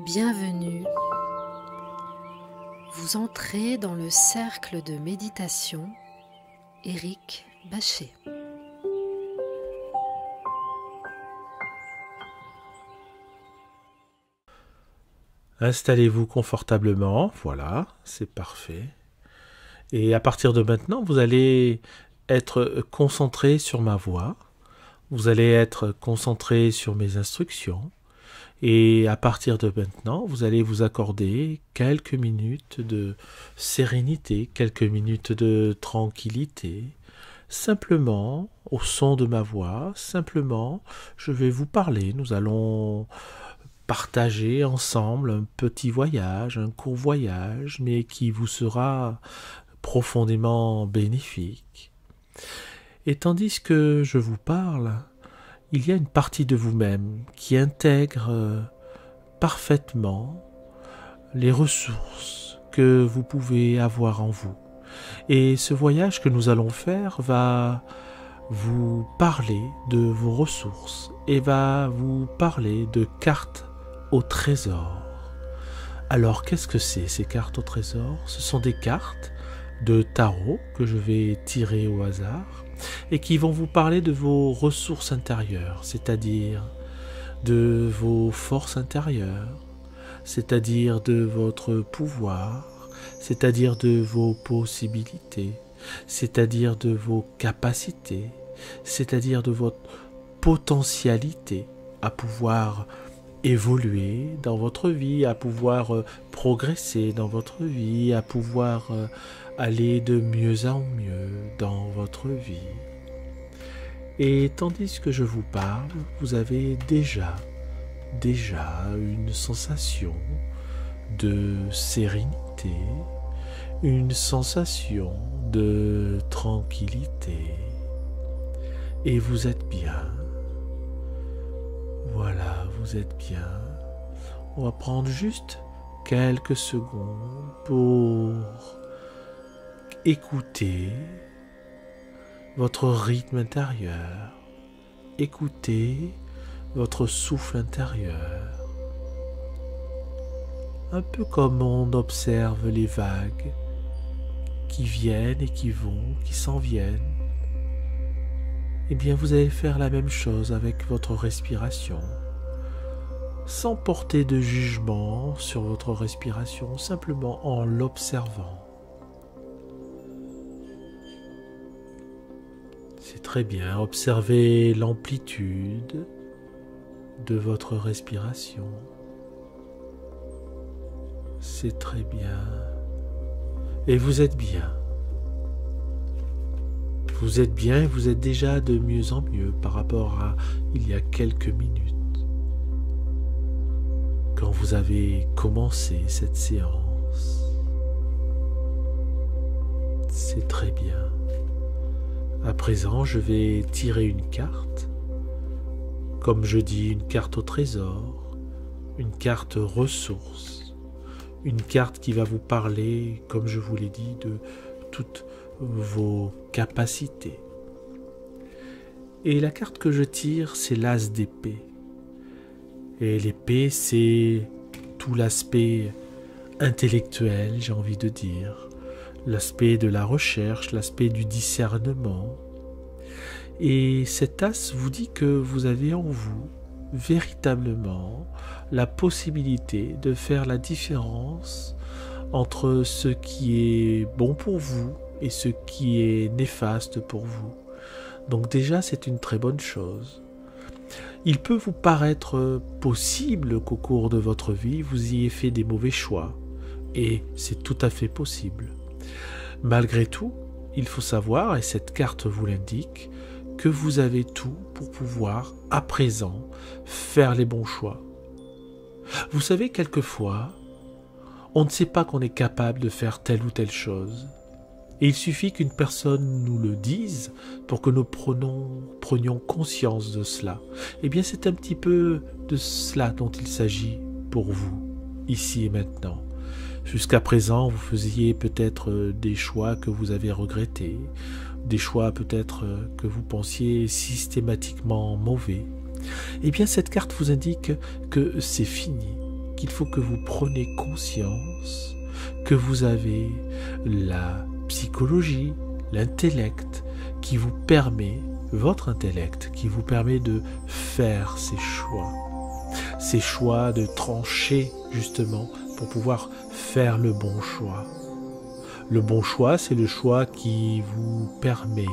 Bienvenue. Vous entrez dans le cercle de méditation Éric Bachet. Installez-vous confortablement, voilà, c'est parfait. Et à partir de maintenant, vous allez être concentré sur ma voix, vous allez être concentré sur mes instructions, et à partir de maintenant, vous allez vous accorder quelques minutes de sérénité, quelques minutes de tranquillité, simplement au son de ma voix, simplement je vais vous parler, nous allons partager ensemble un petit voyage, un court voyage, mais qui vous sera profondément bénéfique. Et tandis que je vous parle, il y a une partie de vous-même qui intègre parfaitement les ressources que vous pouvez avoir en vous. Et ce voyage que nous allons faire va vous parler de vos ressources et va vous parler de cartes au trésor. Alors qu'est-ce que c'est ces cartes au trésor? Ce sont des cartes de tarot que je vais tirer au hasard et qui vont vous parler de vos ressources intérieures, c'est-à-dire de vos forces intérieures, c'est-à-dire de votre pouvoir, c'est-à-dire de vos possibilités, c'est-à-dire de vos capacités, c'est-à-dire de votre potentialité à pouvoir évoluer dans votre vie, à pouvoir progresser dans votre vie, à pouvoir aller de mieux en mieux dans votre vie. Et tandis que je vous parle, vous avez déjà une sensation de sérénité, une sensation de tranquillité. Et vous êtes bien. Voilà, vous êtes bien. On va prendre juste quelques secondes pour écouter votre rythme intérieur, écouter votre souffle intérieur. Un peu comme on observe les vagues qui viennent et qui vont, qui s'en viennent. Eh bien, vous allez faire la même chose avec votre respiration, sans porter de jugement sur votre respiration, simplement en l'observant. C'est très bien, observez l'amplitude de votre respiration. C'est très bien. Et vous êtes bien. Vous êtes bien et vous êtes déjà de mieux en mieux par rapport à il y a quelques minutes, quand vous avez commencé cette séance. C'est très bien. À présent, je vais tirer une carte. Comme je dis, une carte au trésor, une carte ressources, une carte qui va vous parler, comme je vous l'ai dit, de toutes vos capacités. Et la carte que je tire, c'est l'as d'épée. Et l'épée, c'est tout l'aspect intellectuel, j'ai envie de dire, l'aspect de la recherche, l'aspect du discernement. Et cet as vous dit que vous avez en vous véritablement la possibilité de faire la différence entre ce qui est bon pour vous et ce qui est néfaste pour vous. Donc déjà, c'est une très bonne chose. Il peut vous paraître possible qu'au cours de votre vie, vous ayez fait des mauvais choix. Et c'est tout à fait possible. Malgré tout, il faut savoir, et cette carte vous l'indique, que vous avez tout pour pouvoir, à présent, faire les bons choix. Vous savez, quelquefois, on ne sait pas qu'on est capable de faire telle ou telle chose. Et il suffit qu'une personne nous le dise pour que nous prenions conscience de cela. Eh bien, c'est un petit peu de cela dont il s'agit pour vous, ici et maintenant. Jusqu'à présent, vous faisiez peut-être des choix que vous avez regrettés, des choix peut-être que vous pensiez systématiquement mauvais. Eh bien, cette carte vous indique que c'est fini, qu'il faut que vous preniez conscience que vous avez la psychologie, l'intellect qui vous permet, votre intellect, qui vous permet de faire ces choix de trancher justement pour pouvoir faire le bon choix. Le bon choix, c'est le choix qui vous permet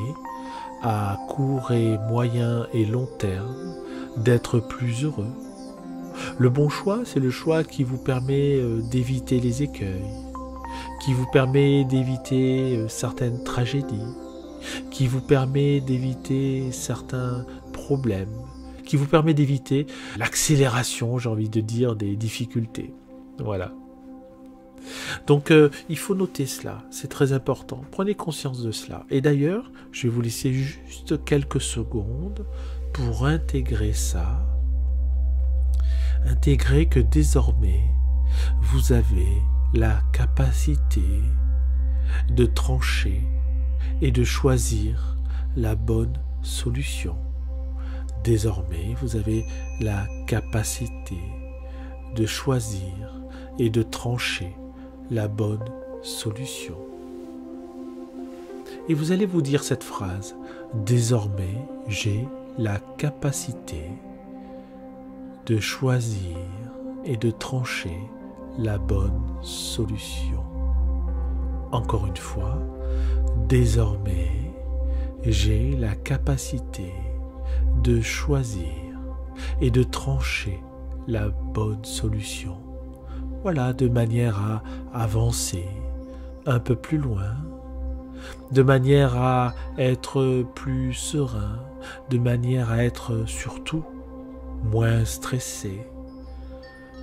à court et moyen et long terme d'être plus heureux. Le bon choix, c'est le choix qui vous permet d'éviter les écueils, qui vous permet d'éviter certaines tragédies, qui vous permet d'éviter certains problèmes, qui vous permet d'éviter l'accélération, j'ai envie de dire, des difficultés. Voilà. Donc il faut noter cela, c'est très important. Prenez conscience de cela. Et d'ailleurs, je vais vous laisser juste quelques secondes pour intégrer ça. Intégrer que désormais, vous avez la capacité de trancher et de choisir la bonne solution. Désormais, vous avez la capacité de choisir et de trancher la bonne solution. Et vous allez vous dire cette phrase: désormais, j'ai la capacité de choisir et de trancher la bonne solution. Encore une fois, désormais, j'ai la capacité de choisir et de trancher la bonne solution. Voilà, de manière à avancer un peu plus loin, de manière à être plus serein, de manière à être surtout moins stressé.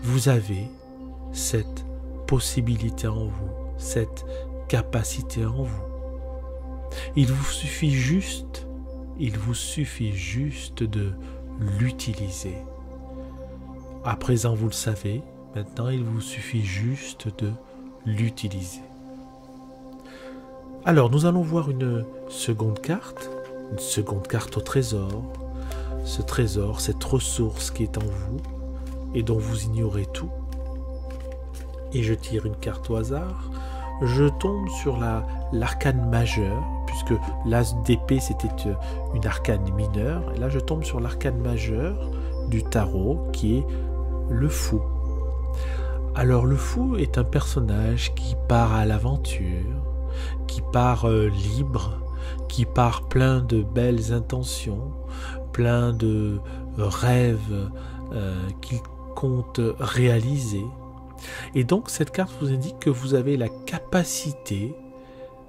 Vous avez cette possibilité en vous, cette capacité en vous. Il vous suffit juste de l'utiliser. À présent, vous le savez, maintenant il vous suffit juste de l'utiliser. Alors, nous allons voir une seconde carte au trésor. Ce trésor, cette ressource qui est en vous et dont vous ignorez tout. Et je tire une carte au hasard. Je tombe sur l'arcane majeure, puisque l'as d'épée c'était une arcane mineure. Et là, je tombe sur l'arcane majeure du tarot qui est le fou. Alors, le fou est un personnage qui part à l'aventure, qui part libre, qui part plein de belles intentions, plein de rêves qu'il compte réaliser. Et donc cette carte vous indique que vous avez la capacité,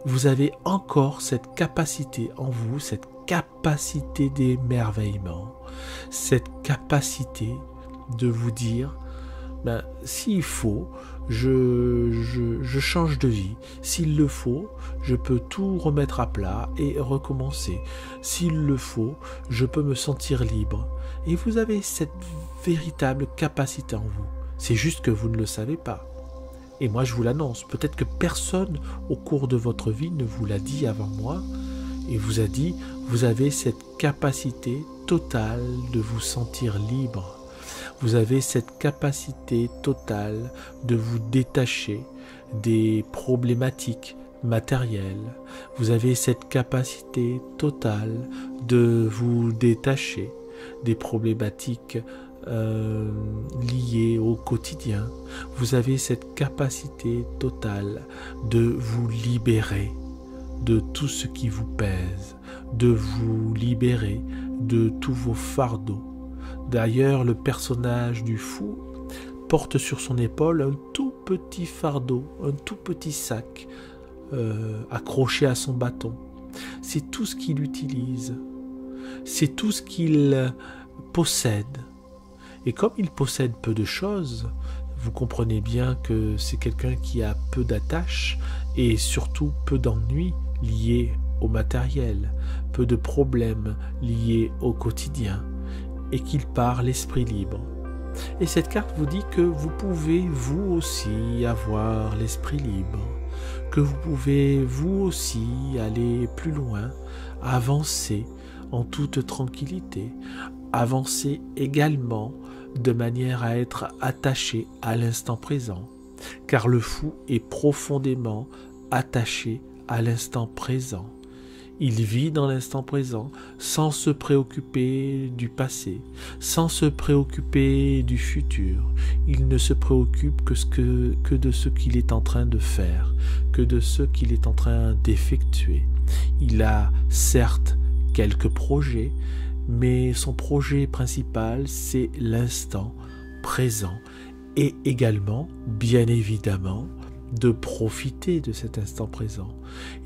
vous avez encore cette capacité en vous, cette capacité d'émerveillement, cette capacité de vous dire, s'il faut, je change de vie. S'il le faut, je peux tout remettre à plat et recommencer. S'il le faut, je peux me sentir libre. Et vous avez cette véritable capacité en vous. C'est juste que vous ne le savez pas. Et moi, je vous l'annonce. Peut-être que personne au cours de votre vie ne vous l'a dit avant moi et vous a dit, vous avez cette capacité totale de vous sentir libre. Vous avez cette capacité totale de vous détacher des problématiques matérielles. Vous avez cette capacité totale de vous détacher des problématiques liées au quotidien. Vous avez cette capacité totale de vous libérer de tout ce qui vous pèse, de vous libérer de tous vos fardeaux. D'ailleurs, le personnage du fou porte sur son épaule un tout petit fardeau, un tout petit sac accroché à son bâton. C'est tout ce qu'il utilise, c'est tout ce qu'il possède. Et comme il possède peu de choses, vous comprenez bien que c'est quelqu'un qui a peu d'attaches et surtout peu d'ennuis liés au matériel, peu de problèmes liés au quotidien, et qu'il part l'esprit libre. Et cette carte vous dit que vous pouvez vous aussi avoir l'esprit libre, que vous pouvez vous aussi aller plus loin, avancer en toute tranquillité, avancer également de manière à être attaché à l'instant présent, car le fou est profondément attaché à l'instant présent. Il vit dans l'instant présent sans se préoccuper du passé, sans se préoccuper du futur. Il ne se préoccupe que de ce qu'il est en train de faire, que de ce qu'il est en train d'effectuer. Il a certes quelques projets, mais son projet principal, c'est l'instant présent et également, bien évidemment, de profiter de cet instant présent.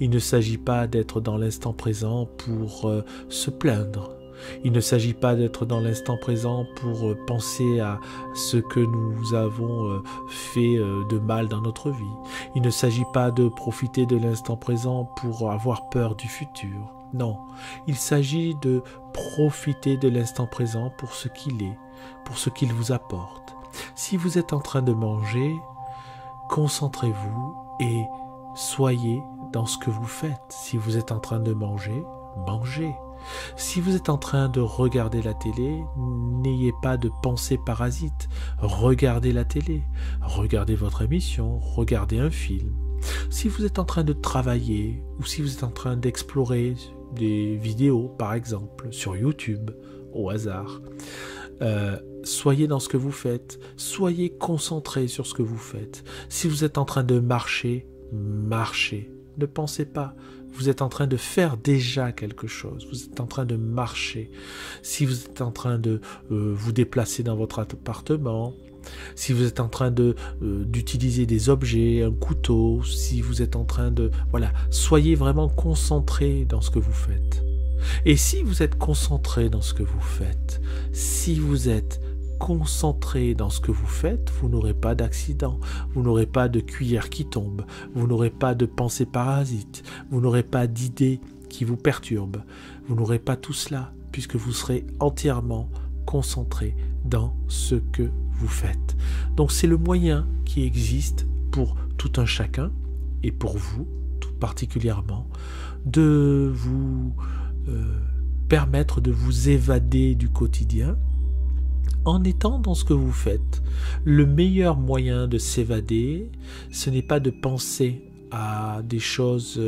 Il ne s'agit pas d'être dans l'instant présent pour se plaindre. Il ne s'agit pas d'être dans l'instant présent pour penser à ce que nous avons fait de mal dans notre vie. Il ne s'agit pas de profiter de l'instant présent pour avoir peur du futur. Non, il s'agit de profiter de l'instant présent pour ce qu'il est, pour ce qu'il vous apporte. Si vous êtes en train de manger, concentrez-vous et soyez dans ce que vous faites. Si vous êtes en train de manger, mangez. Si vous êtes en train de regarder la télé, n'ayez pas de pensée parasite. Regardez la télé, regardez votre émission, regardez un film. Si vous êtes en train de travailler ou si vous êtes en train d'explorer des vidéos, par exemple, sur YouTube, au hasard, soyez dans ce que vous faites, soyez concentré sur ce que vous faites. Si vous êtes en train de marcher, marchez. Ne pensez pas, vous êtes en train de faire déjà quelque chose, vous êtes en train de marcher. Si vous êtes en train de vous déplacer dans votre appartement, si vous êtes en train d'utiliser des objets, un couteau, si vous êtes en train de... Voilà, soyez vraiment concentré dans ce que vous faites. Et si vous êtes concentré dans ce que vous faites, si vous êtes concentré dans ce que vous faites, vous n'aurez pas d'accident, vous n'aurez pas de cuillère qui tombe, vous n'aurez pas de pensée parasite, vous n'aurez pas d'idées qui vous perturbent, vous n'aurez pas tout cela, puisque vous serez entièrement concentré dans ce que vous faites. Donc c'est le moyen qui existe pour tout un chacun, et pour vous tout particulièrement, de vous permettre de vous évader du quotidien en étant dans ce que vous faites. Le meilleur moyen de s'évader, ce n'est pas de penser à des choses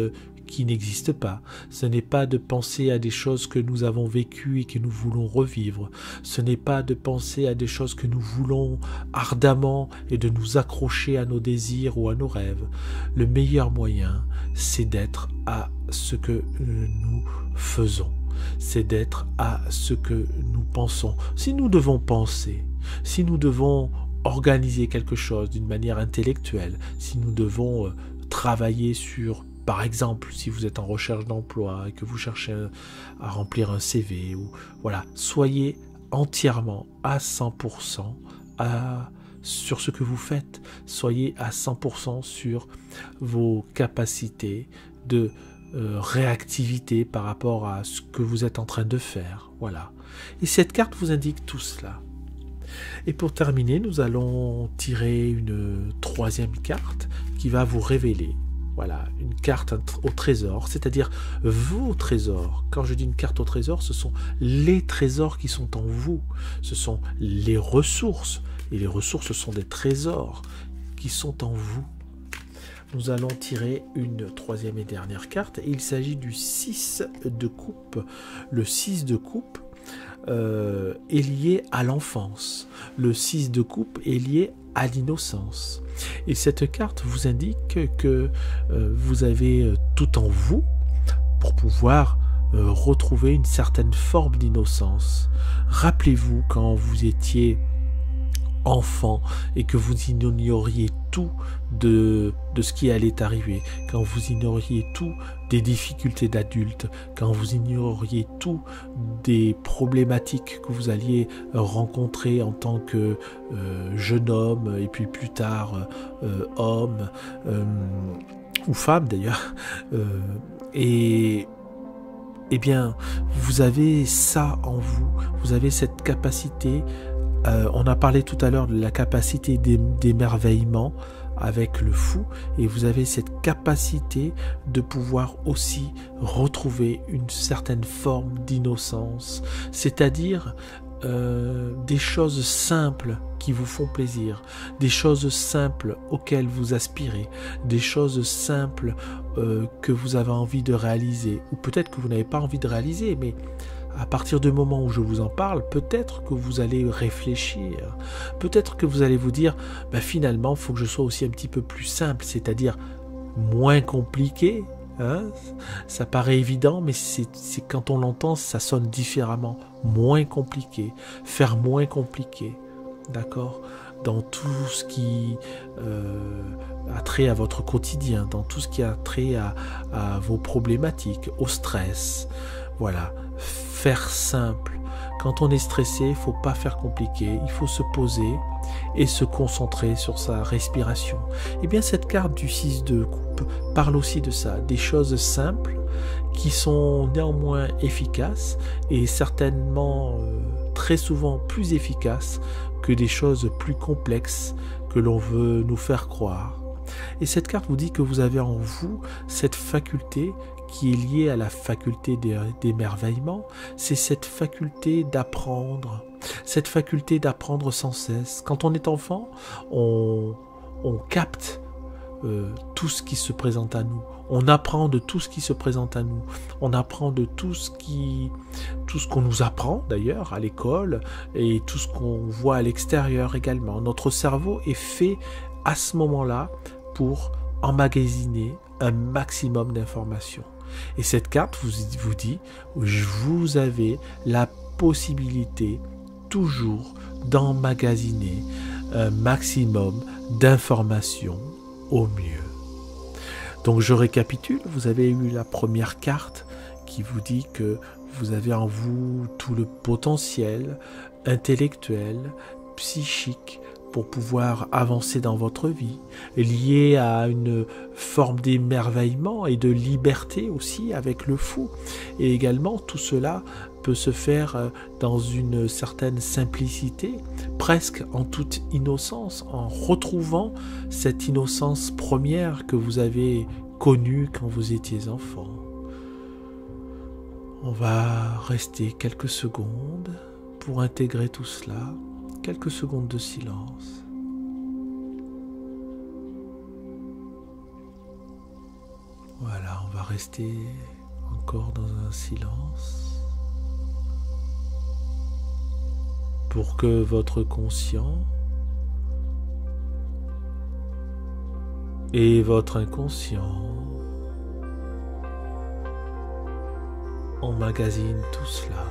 qui n'existent pas. Ce n'est pas de penser à des choses que nous avons vécues et que nous voulons revivre. Ce n'est pas de penser à des choses que nous voulons ardemment et de nous accrocher à nos désirs ou à nos rêves. Le meilleur moyen, c'est d'être à ce que nous faisons. C'est d'être à ce que nous pensons. Si nous devons penser, si nous devons organiser quelque chose d'une manière intellectuelle, si nous devons travailler sur, par exemple, si vous êtes en recherche d'emploi et que vous cherchez à remplir un CV, ou voilà, soyez entièrement à 100% sur ce que vous faites. Soyez à 100% sur vos capacités de réactivité par rapport à ce que vous êtes en train de faire. Voilà. Et cette carte vous indique tout cela. Et pour terminer, nous allons tirer une troisième carte qui va vous révéler, voilà, une carte au trésor, c'est-à-dire vos trésors. Quand je dis une carte au trésor, ce sont les trésors qui sont en vous. Ce sont les ressources. Et les ressources, ce sont des trésors qui sont en vous. Nous allons tirer une troisième et dernière carte. Et il s'agit du 6 de coupe. Le 6 de coupe est lié à l'enfance. Le 6 de coupe est lié à l'innocence. Et cette carte vous indique que vous avez tout en vous pour pouvoir retrouver une certaine forme d'innocence. Rappelez-vous quand vous étiez enfant et que vous ignoriez tout de ce qui allait arriver, quand vous ignoriez tout des difficultés d'adultes, quand vous ignoriez tout des problématiques que vous alliez rencontrer en tant que jeune homme et puis plus tard homme ou femme d'ailleurs, et eh bien vous avez ça en vous, vous avez cette capacité. On a parlé tout à l'heure de la capacité d'émerveillement avec le fou, et vous avez cette capacité de pouvoir aussi retrouver une certaine forme d'innocence, c'est-à-dire des choses simples qui vous font plaisir, des choses simples auxquelles vous aspirez, des choses simples que vous avez envie de réaliser, ou peut-être que vous n'avez pas envie de réaliser, mais à partir du moment où je vous en parle, peut-être que vous allez réfléchir, peut-être que vous allez vous dire, finalement, il faut que je sois aussi un petit peu plus simple, c'est-à-dire moins compliqué. Hein, ça paraît évident, mais c'est quand on l'entend, ça sonne différemment. Moins compliqué, faire moins compliqué, d'accord, dans tout ce qui a trait à votre quotidien, dans tout ce qui a trait à vos problématiques, au stress. Voilà, faire simple. Quand on est stressé, il ne faut pas faire compliqué, il faut se poser et se concentrer sur sa respiration. Et bien cette carte du 6 de coupe parle aussi de ça, des choses simples qui sont néanmoins efficaces et certainement très souvent plus efficaces que des choses plus complexes que l'on veut nous faire croire. Et cette carte vous dit que vous avez en vous cette faculté qui est liée à la faculté d'émerveillement, c'est cette faculté d'apprendre, sans cesse. Quand on est enfant, on capte tout ce qui se présente à nous. On apprend de tout ce qui se présente à nous. On apprend de tout ce qu'on nous apprend d'ailleurs à l'école et tout ce qu'on voit à l'extérieur également. Notre cerveau est fait à ce moment-là pour emmagasiner un maximum d'informations. Et cette carte vous dit, vous avez la possibilité toujours d'emmagasiner un maximum d'informations au mieux. Donc je récapitule, vous avez eu la première carte qui vous dit que vous avez en vous tout le potentiel intellectuel, psychique, pour pouvoir avancer dans votre vie, lié à une forme d'émerveillement et de liberté aussi avec le fou. Et également, tout cela peut se faire dans une certaine simplicité, presque en toute innocence, en retrouvant cette innocence première que vous avez connue quand vous étiez enfant. On va rester quelques secondes pour intégrer tout cela. Quelques secondes de silence. Voilà, on va rester encore dans un silence pour que votre conscient et votre inconscient emmagasinent tout cela.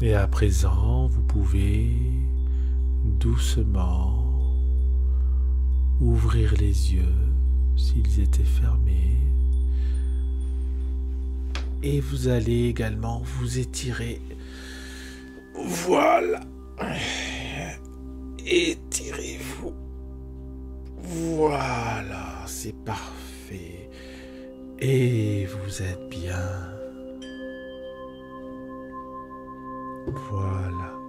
Et à présent, vous pouvez doucement ouvrir les yeux s'ils étaient fermés. Et vous allez également vous étirer. Voilà. Étirez-vous. Voilà, c'est parfait. Et vous êtes bien. Voilà.